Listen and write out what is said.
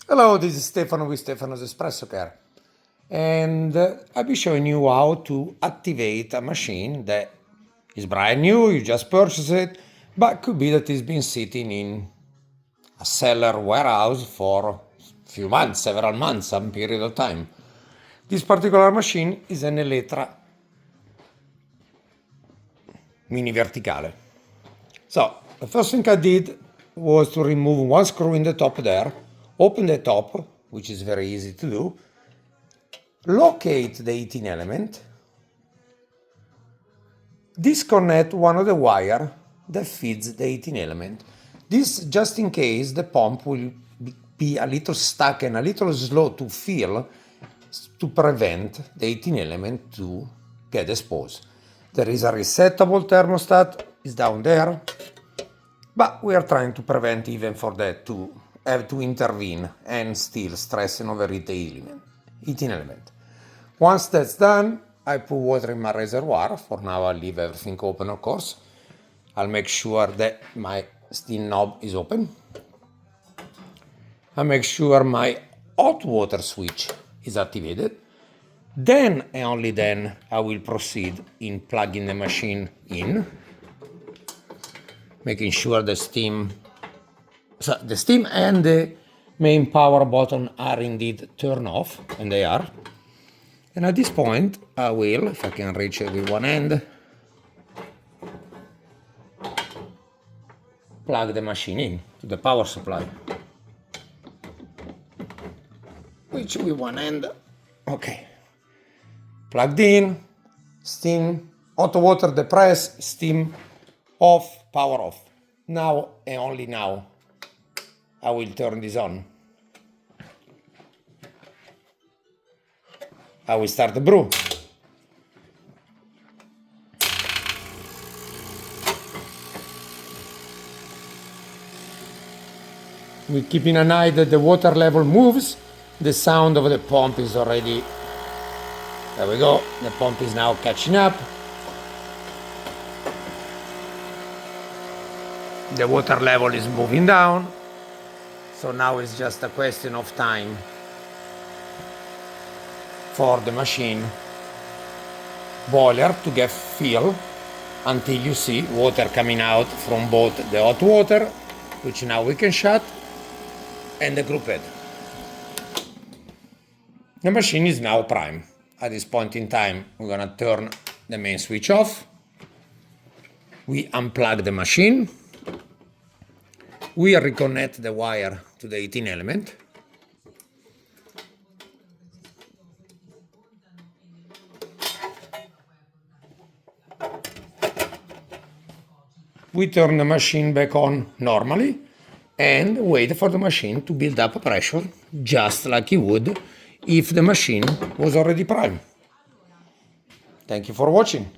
Hello, this is Stefano with Stefano's Espresso Care, and I'll be showing you how to activate a machine that is brand new, you just purchased it, but could be that it's been sitting in a cellar warehouse for a few months, several months, some period of time. This particular machine is an Elektra Mini Verticale. So, the first thing I did was to remove one screw in the top there, open the top, which is very easy to do, locate the heating element, disconnect one of the wire that feeds the heating element. This just in case the pump will be a little stuck and a little slow to fill to prevent the heating element to get exposed. There is a resettable thermostat, is down there, but we are trying to prevent even for that to have to intervene and still stressing over the heating element. Once that's done, I put water in my reservoir. For now, I'll leave everything open, of course. I'll make sure that my steam knob is open. I make sure my hot water switch is activated. Then and only then I will proceed in plugging the machine in, making sure the steam and the main power button are indeed turned off, and they are. And at this point, I will, if I can reach it with one hand, plug the machine in to the power supply. Which with one hand, okay. Plugged in, steam, hot water depressed, steam off, power off. Now and only now, I will turn this on. I will start the brew. We're keeping an eye that the water level moves. The sound of the pump is already, there we go, the pump is now catching up. The water level is moving down. So now it's just a question of time for the machine boiler to get filled until you see water coming out from both the hot water, which now we can shut, and the group head. The machine is now prime. At this point in time, we're gonna turn the main switch off. We unplug the machine. We reconnect the wire to the heating element. We turn the machine back on normally and wait for the machine to build up pressure, just like you would if the machine was already prime. Thank you for watching.